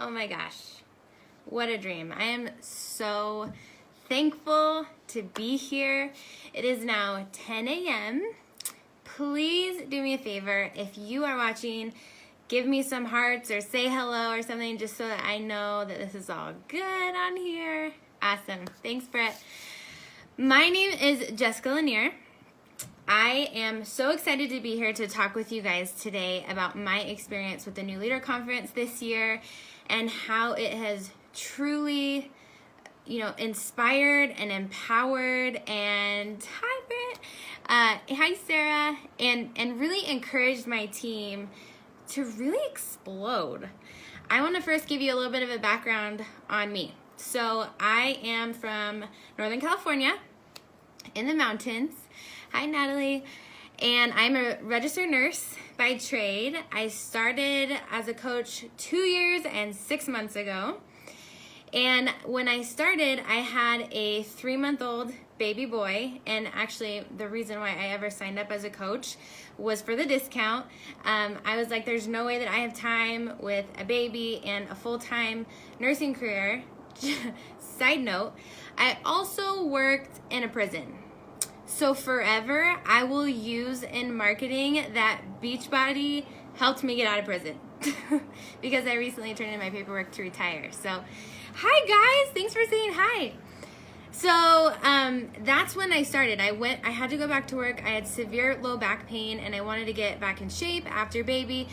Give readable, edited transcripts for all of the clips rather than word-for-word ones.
Oh my gosh, what a dream. I am so thankful to be here. It is now 10 a.m. Please do me a favor. If you are watching, give me some hearts or say hello or something just so that I know that this is all good on here. Awesome. Thanks, Brett. My name is Jessica Angelina. I am so excited to be here to talk with you guys today about my experience with the New Leader Conference this year and how it has truly, inspired and empowered and hi Britt, hi Sarah, and really encouraged my team to really explode. I want to first give you a little bit of a background on me. So I am from Northern California in the mountains. Hi, Natalie. And I'm a registered nurse by trade. I started as a coach 2 years and 6 months ago. And when I started, I had a 3-month-old baby boy. And actually, the reason why I ever signed up as a coach was for the discount. I was like, there's no way that I have time with a baby and a full-time nursing career. Side note, I also worked in a prison. So forever, I will use in marketing that Beachbody helped me get out of prison because I recently turned in my paperwork to retire. So, hi guys, thanks for saying hi. So that's when I started. I had to go back to work. I had severe low back pain and I wanted to get back in shape after baby.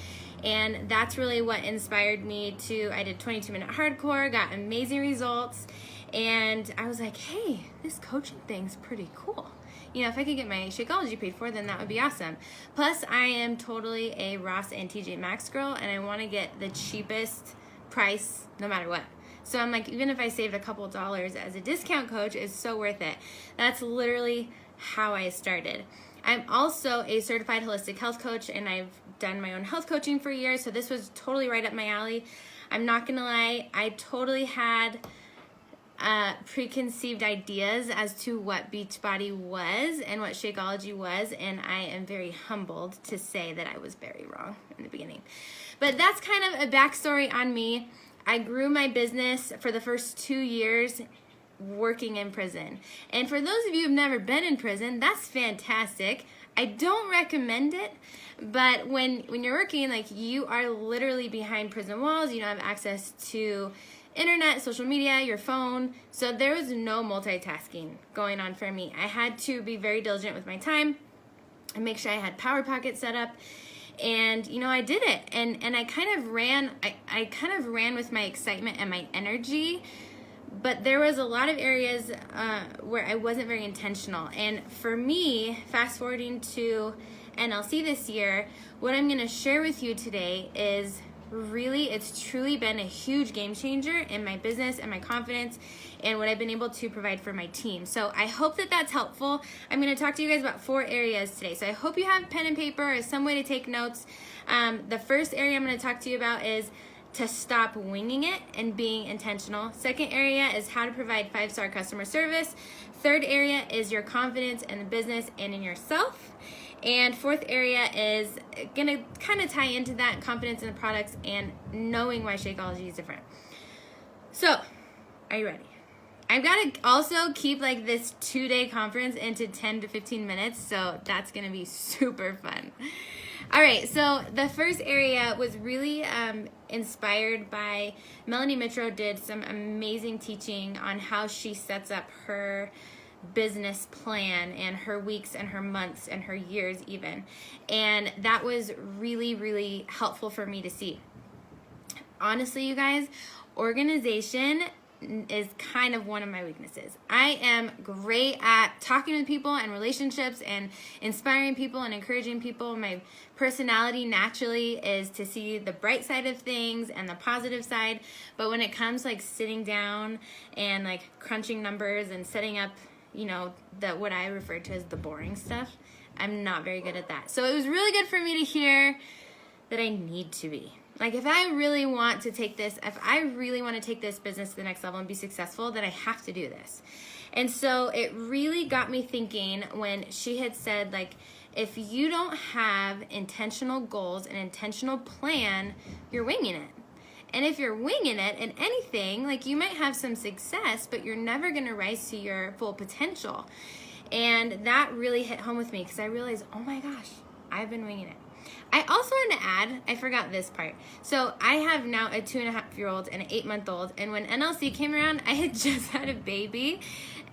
And that's really what inspired me I did 22-minute hardcore, got amazing results. And I was like, hey, this coaching thing's pretty cool. If I could get my Shakeology paid for, then that would be awesome. Plus, I am totally a Ross and TJ Maxx girl, and I want to get the cheapest price no matter what. So I'm like, even if I saved a couple dollars as a discount coach, it's so worth it. That's literally how I started. I'm also a certified holistic health coach, and I've done my own health coaching for years, so this was totally right up my alley. I'm not going to lie, I totally had preconceived ideas as to what Beachbody was and what Shakeology was, and I am very humbled to say that I was very wrong in the beginning. But that's kind of a backstory on me. I grew my business for the first 2 years working in prison. And for those of you who've never been in prison, that's fantastic. I don't recommend it, but when you're working, like, you are literally behind prison walls. You don't have access to internet, social media, your phone. So there was no multitasking going on for me. I had to be very diligent with my time and make sure I had Power Pocket set up. And I did it. And I kind of ran with my excitement and my energy. But there was a lot of areas where I wasn't very intentional. And for me, fast forwarding to NLC this year, what I'm going to share with you today is it's truly been a huge game changer in my business and my confidence and what I've been able to provide for my team. So I hope that that's helpful. I'm going to talk to you guys about 4 areas today. So I hope you have pen and paper or some way to take notes. The first area I'm going to talk to you about is to stop winging it and being intentional. Second area is how to provide 5-star customer service. Third area is your confidence in the business and in yourself. And fourth area is going to kind of tie into that, confidence in the products and knowing why Shakeology is different. So, are you ready? I've got to also keep this 2-day conference into 10 to 15 minutes, so that's going to be super fun. All right, so the first area was really inspired by Melanie Mitro. Did some amazing teaching on how she sets up her business plan and her weeks and her months and her years even. And that was really, really helpful for me to see. Honestly, you guys, organization is kind of one of my weaknesses. I am great at talking with people and relationships and inspiring people and encouraging people. My personality naturally is to see the bright side of things and the positive side. But when it comes sitting down and crunching numbers and setting up what I refer to as the boring stuff, I'm not very good at that. So it was really good for me to hear that I need to be. If I really want to take this business to the next level and be successful, then I have to do this. And so it really got me thinking when she had said, if you don't have intentional goals and intentional plan, you're winging it. And if you're winging it in anything, like you might have some success, but you're never going to rise to your full potential. And that really hit home with me because I realized, oh my gosh, I've been winging it. I also want to add, I forgot this part. So I have now a 2.5-year-old and an 8-month-old. And when NLC came around, I had just had a baby.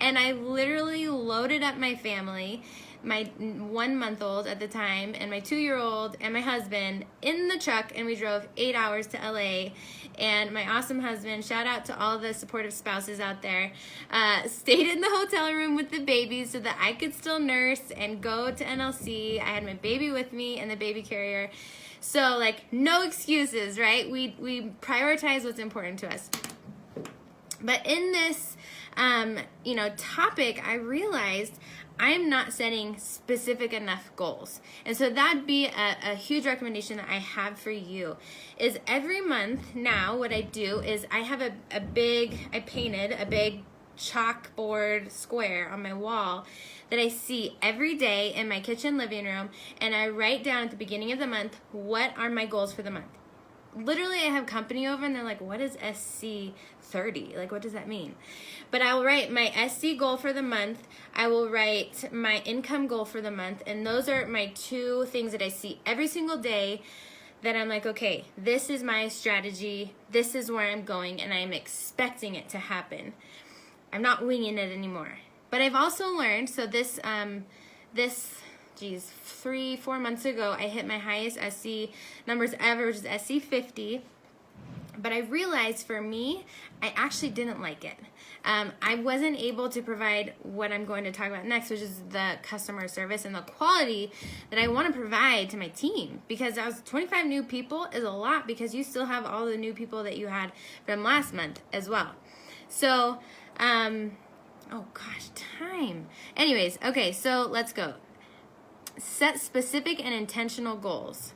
And I literally loaded up my family, my 1-month-old at the time, and my 2-year-old and my husband in the truck, and we drove 8 hours to LA. And my awesome husband, shout out to all the supportive spouses out there, stayed in the hotel room with the baby so that I could still nurse and go to NLC. I had my baby with me in the baby carrier. So like no excuses, right? We prioritize what's important to us. But in this topic, I realized I'm not setting specific enough goals. And so that'd be a huge recommendation that I have for you is every month now what I do is I have I painted a big chalkboard square on my wall that I see every day in my kitchen living room, and I write down at the beginning of the month, what are my goals for the month? Literally, I have company over and they're like, what is SC 30? Like, what does that mean? But I will write my SC goal for the month. I will write my income goal for the month. And those are my 2 things that I see every single day that I'm like, okay, this is my strategy. This is where I'm going, and I'm expecting it to happen. I'm not winging it anymore. But I've also learned, so this 3-4 months ago, I hit my highest SC numbers ever, which is SC 50. But I realized for me, I actually didn't like it. I wasn't able to provide what I'm going to talk about next, which is the customer service and the quality that I want to provide to my team. Because 25 new people is a lot, because you still have all the new people that you had from last month as well. So, oh gosh, time. Anyways, okay, so let's go. Set specific and intentional goals.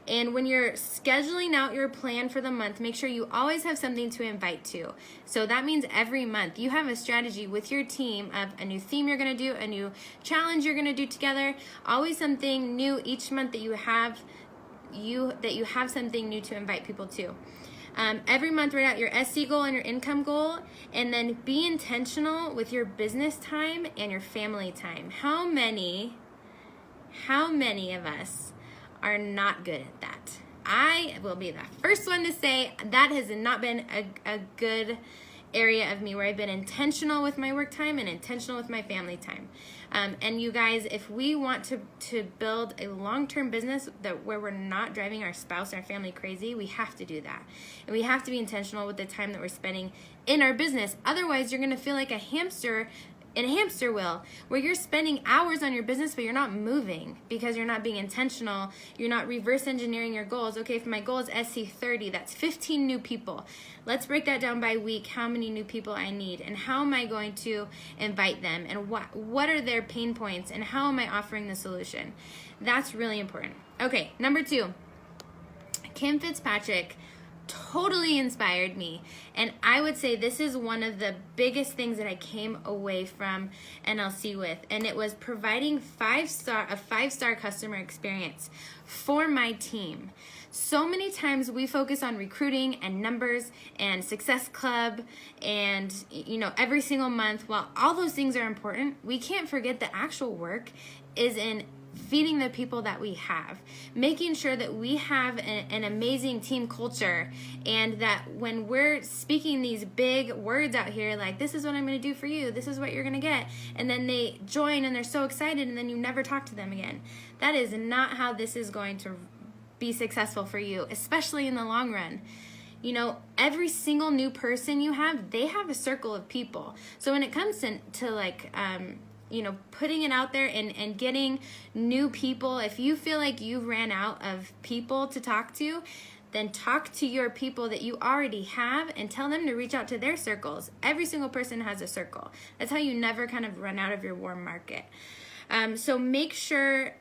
And when you're scheduling out your plan for the month, make sure you always have something to invite to. So that means every month you have a strategy with your team of a new theme you're going to do, a new challenge you're going to do together, always something new each month that you have something new to invite people to. Every month, write out your SC goal and your income goal, and then be intentional with your business time and your family time. How many of us are not good at that? I will be the first one to say that has not been a good area of me where I've been intentional with my work time and intentional with my family time. And you guys, if we want to build a long-term business where we're not driving our spouse, our family crazy, we have to do that. And we have to be intentional with the time that we're spending in our business. Otherwise, you're going to feel like a hamster in a hamster wheel where you're spending hours on your business, but you're not moving because you're not being intentional. You're not reverse engineering your goals. Okay, if my goal is SC 30, that's 15 new people. Let's break that down by week, how many new people I need, and how am I going to invite them, and what are their pain points, and how am I offering the solution? That's really important. Okay, number 2, Kim Fitzpatrick totally inspired me, and I would say this is one of the biggest things that I came away from NLC with, and it was providing a 5-star customer experience for my team. So many times we focus on recruiting and numbers and Success Club and every single month. While all those things are important, we can't forget the actual work is in feeding the people that we have, making sure that we have an amazing team culture, and that when we're speaking these big words out here, like, this is what I'm going to do for you, this is what you're going to get, and then they join and they're so excited, and then you never talk to them again. That is not how this is going to be successful for you, especially in the long run. Every single new person you have, they have a circle of people. So when it comes to putting it out there and getting new people, if you feel like you ran out of people to talk to, then talk to your people that you already have and tell them to reach out to their circles. Every single person has a circle. That's how you never kind of run out of your warm market. So make sure,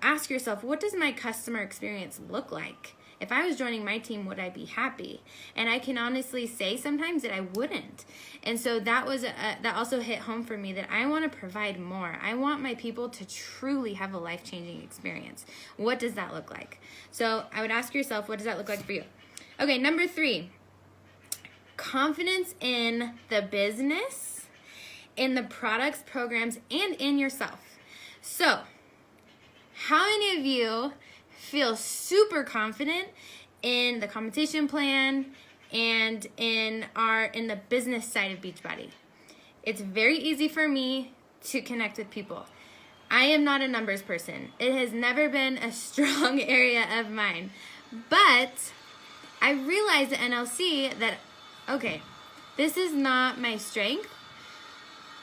ask yourself, what does my customer experience look like? If I was joining my team, would I be happy? And I can honestly say sometimes that I wouldn't. And so that also hit home for me, that I want to provide more. I want my people to truly have a life-changing experience. What does that look like? So I would ask yourself, what does that look like for you? Okay, number 3. confidence in the business, in the products, programs, and in yourself. So, how many of you feel super confident in the compensation plan and in the business side of Beachbody? It's very easy for me to connect with people. I am not a numbers person. It has never been a strong area of mine. But I realized at NLC that, okay, this is not my strength.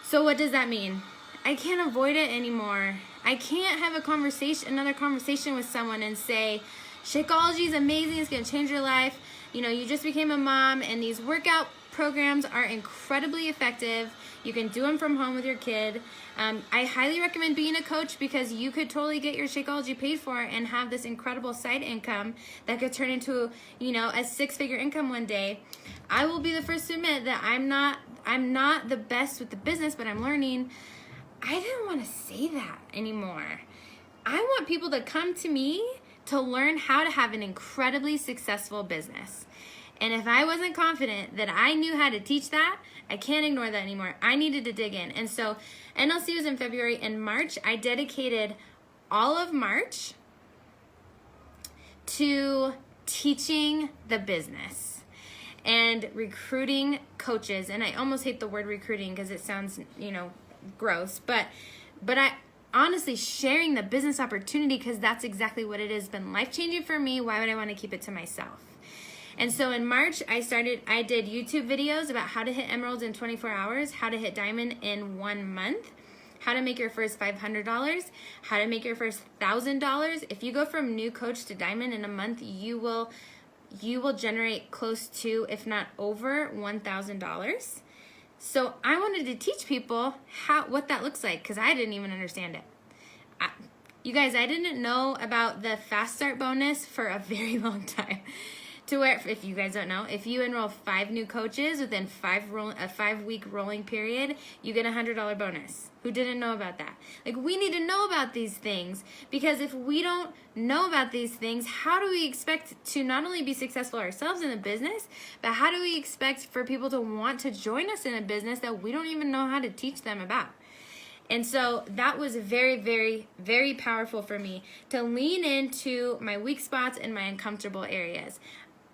So what does that mean? I can't avoid it anymore. I can't have another conversation with someone and say, Shakeology is amazing, it's going to change your life. You know, you just became a mom, and these workout programs are incredibly effective. You can do them from home with your kid. I highly recommend being a coach, because you could totally get your Shakeology paid for and have this incredible side income that could turn into, you know, a 6-figure income one day. I will be the first to admit that I'm not the best with the business, but I'm learning. I didn't want to say that anymore. I want people to come to me to learn how to have an incredibly successful business. And if I wasn't confident that I knew how to teach that, I can't ignore that anymore. I needed to dig in. And so NLC was in February. and March, I dedicated all of March to teaching the business and recruiting coaches. And I almost hate the word recruiting because it sounds, you know, gross. But I honestly sharing the business opportunity, because that's exactly what it has been life-changing for me. Why would I want to keep it to myself? And so in March, I did YouTube videos about how to hit emeralds in 24 hours, how to hit diamond in 1 month, how to make your first $500, how to make your first $1,000. If you go from new coach to diamond in a month, you will generate close to, if not over, $1,000. So I wanted to teach people what that looks like, because I didn't even understand it. You guys, I didn't know about the fast start bonus for a very long time. To where, if you guys don't know, if you enroll 5 new coaches within a 5-week rolling period, you get a $100 bonus. Who didn't know about that? Like, we need to know about these things, because if we don't know about these things, how do we expect to not only be successful ourselves in the business, but how do we expect for people to want to join us in a business that we don't even know how to teach them about? And so that was very, very, very powerful for me to lean into my weak spots and my uncomfortable areas.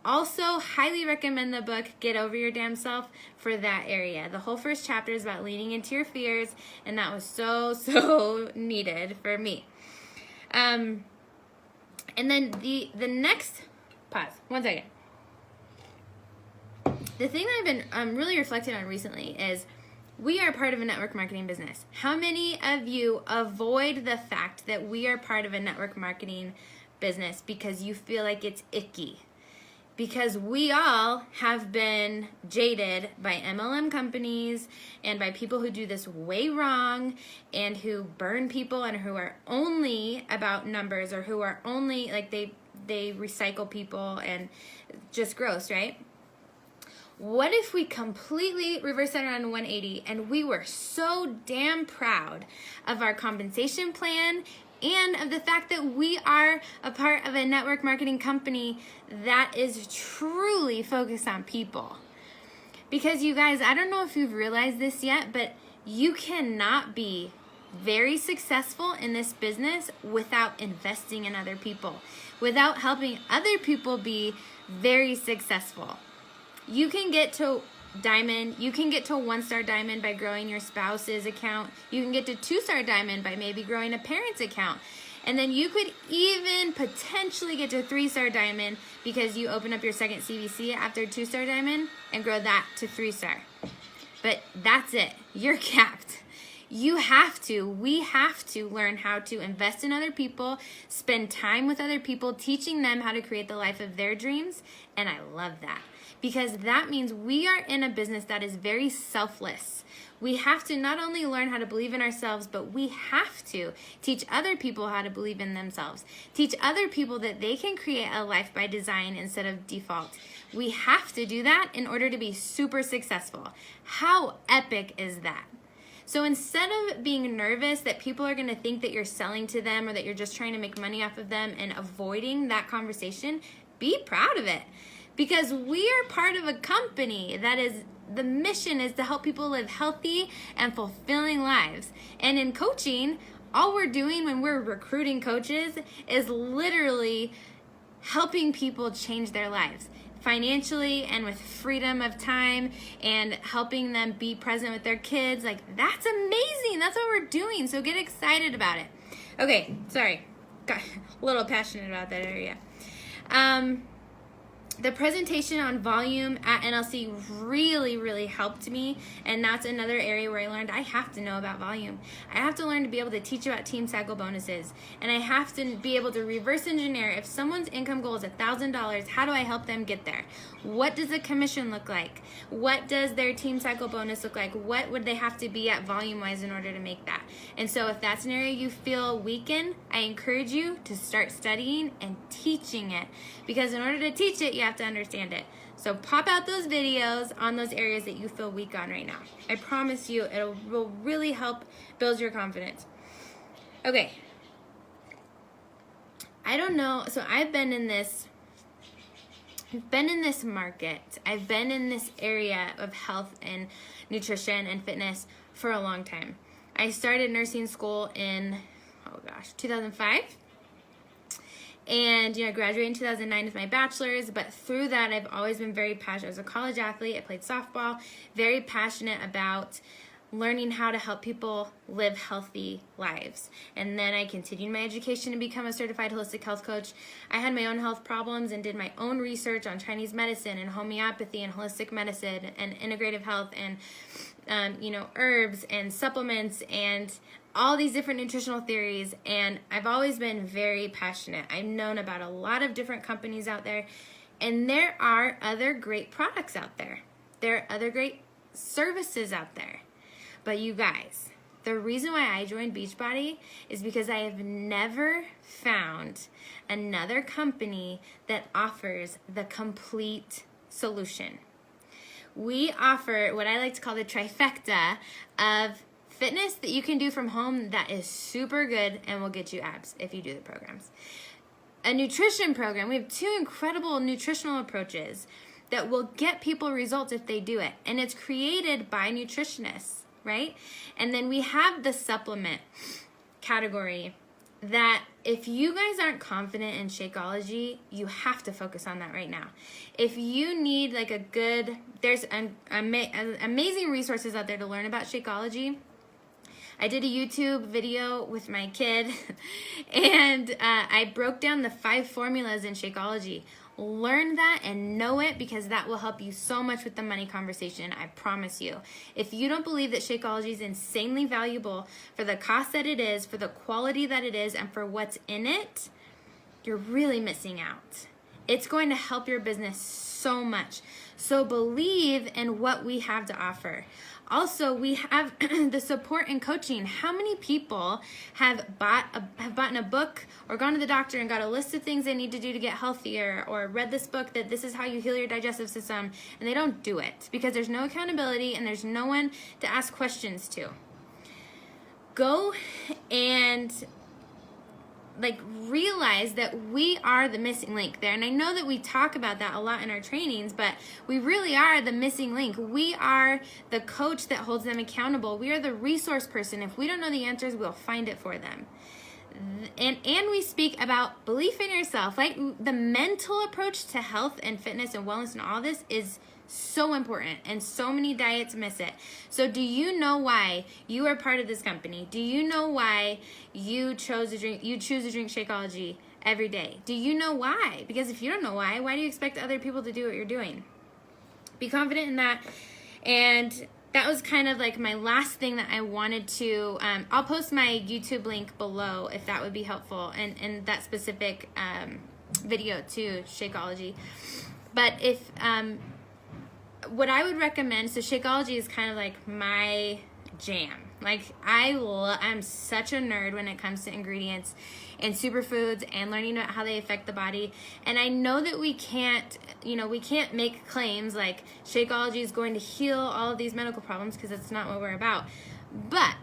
Also, highly recommend the book, Get Over Your Damn Self, for that area. The whole first chapter is about leaning into your fears, and that was so needed for me. And then the next, pause, 1 second. The thing that I've been really reflecting on recently is we are part of a network marketing business. How many of you avoid the fact that we are part of a network marketing business because you feel like it's icky? Because we all have been jaded by MLM companies and by people who do this way wrong and who burn people and who are only about numbers, or who are only, like, they recycle people, and just gross, right? What if we completely reverse that around 180 and we were so damn proud of our compensation plan and of the fact that we are a part of a network marketing company that is truly focused on people? Because you guys, I don't know if you've realized this yet, but you cannot be very successful in this business without investing in other people, without helping other people be very successful. You can get to diamond, you can get to 1-star diamond by growing your spouse's account. You can get to 2-star diamond by maybe growing a parent's account. And then you could even potentially get to 3-star diamond because you open up your second CVC after 2-star diamond and grow that to 3-star. But that's it. You're capped. We have to learn how to invest in other people, spend time with other people, teaching them how to create the life of their dreams. And I love that, because that means we are in a business that is very selfless. We have to not only learn how to believe in ourselves, but we have to teach other people how to believe in themselves. Teach other people that they can create a life by design instead of default. We have to do that in order to be super successful. How epic is that? So instead of being nervous that people are going to think that you're selling to them or that you're just trying to make money off of them and avoiding that conversation, be proud of it, because we are part of a company that is, the mission is to help people live healthy and fulfilling lives. And in coaching, all we're doing when we're recruiting coaches is literally helping people change their lives financially and with freedom of time, and helping them be present with their kids. Like, that's amazing. That's what we're doing. So get excited about it. Okay, sorry. Got a little passionate about that area. The presentation on volume at NLC really, really helped me, and that's another area where I learned I have to know about volume. I have to learn to be able to teach about team cycle bonuses, and I have to be able to reverse engineer. If someone's income goal is $1,000, how do I help them get there? What does a commission look like? What does their team cycle bonus look like? What would they have to be at volume-wise in order to make that? And so if that's an area you feel weak in, I encourage you to start studying and teaching it, because in order to teach it, you have to understand it. So pop out those videos on those areas that you feel weak on right now. I promise you it will really help build your confidence. Okay. I don't know. So I've been in this market. I've been in this area of health and nutrition and fitness for a long time. I started nursing school in, 2005. And, I graduated in 2009 with my bachelor's, but through that, I've always been very passionate. I was a college athlete. I played softball, very passionate about learning how to help people live healthy lives. And then I continued my education to become a certified holistic health coach. I had my own health problems and did my own research on Chinese medicine and homeopathy and holistic medicine and integrative health and, herbs and supplements and all these different nutritional theories. And I've always been very passionate. I've known about a lot of different companies out there, and there are other great products out there. There are other great services out there. But you guys, the reason why I joined Beachbody is because I have never found another company that offers the complete solution. We offer what I like to call the trifecta of fitness that you can do from home that is super good and will get you abs if you do the programs. A nutrition program. We have 2 incredible nutritional approaches that will get people results if they do it. And it's created by nutritionists, right? And then we have the supplement category that if you guys aren't confident in Shakeology, you have to focus on that right now. If you need like a good, there's amazing resources out there to learn about Shakeology. I did a YouTube video with my kid, and I broke down the 5 formulas in Shakeology. Learn that and know it, because that will help you so much with the money conversation, I promise you. If you don't believe that Shakeology is insanely valuable for the cost that it is, for the quality that it is, and for what's in it, you're really missing out. It's going to help your business so much. So believe in what we have to offer. Also, we have the support and coaching. How many people have bought a book or gone to the doctor and got a list of things they need to do to get healthier, or read this book that this is how you heal your digestive system, and they don't do it because there's no accountability and there's no one to ask questions to? Go and realize that we are the missing link there. And I know that we talk about that a lot in our trainings, but we really are the missing link. We are the coach that holds them accountable. We are the resource person. If we don't know the answers, we'll find it for them. And we speak about belief in yourself. Like, the mental approach to health and fitness and wellness and all this is so important, and so many diets miss it. So do you know why you are part of this company? Do you know why you choose to drink Shakeology every day? Do you know why? Because if you don't know why do you expect other people to do what you're doing? Be confident in that. And that was kind of like my last thing that I wanted to, I'll post my YouTube link below if that would be helpful, and that specific video to Shakeology. But if, what I would recommend, so Shakeology is kind of like my jam. Like, I'm such a nerd when it comes to ingredients and superfoods and learning about how they affect the body. And I know that we can't make claims like Shakeology is going to heal all of these medical problems, because that's not what we're about. But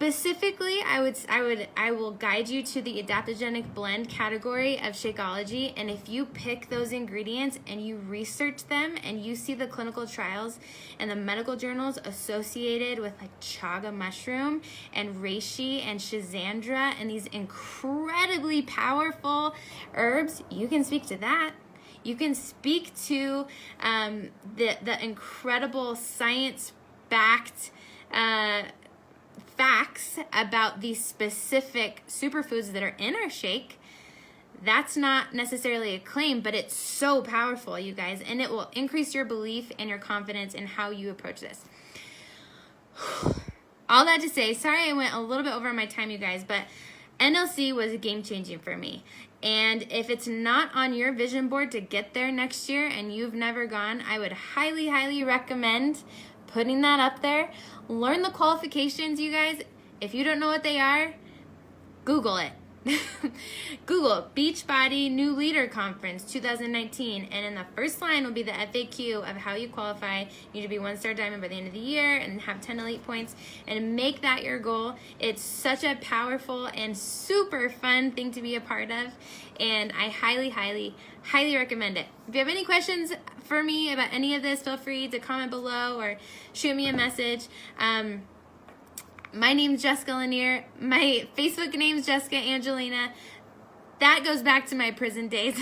Specifically, I will guide you to the adaptogenic blend category of Shakeology, and if you pick those ingredients and you research them and you see the clinical trials and the medical journals associated with like chaga mushroom and reishi and schizandra and these incredibly powerful herbs, you can speak to that. You can speak to the incredible science-backed facts about these specific superfoods that are in our shake. That's not necessarily a claim, but it's so powerful, you guys, and it will increase your belief and your confidence in how you approach this. All that to say, sorry I went a little bit over my time, you guys, but NLC was game-changing for me. And if it's not on your vision board to get there next year and you've never gone, I would highly, highly recommend putting that up there. Learn the qualifications, you guys. If you don't know what they are, Google it. Google Beachbody New Leader Conference 2019, and in the first line will be the FAQ of how you qualify. You need to be 1-star diamond by the end of the year and have 10 elite points, and make that your goal. It's such a powerful and super fun thing to be a part of, and I highly, highly, highly recommend it. If you have any questions for me about any of this, feel free to comment below or shoot me a message. My name's Jessica Lanier. My Facebook name's Jessica Angelina. That goes back to my prison days.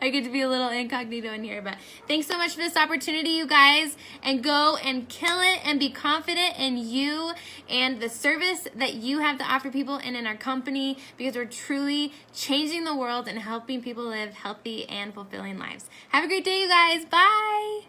I get to be a little incognito in here, but thanks so much for this opportunity, you guys, and go and kill it and be confident in you and the service that you have to offer people and in our company, because we're truly changing the world and helping people live healthy and fulfilling lives. Have a great day, you guys. Bye.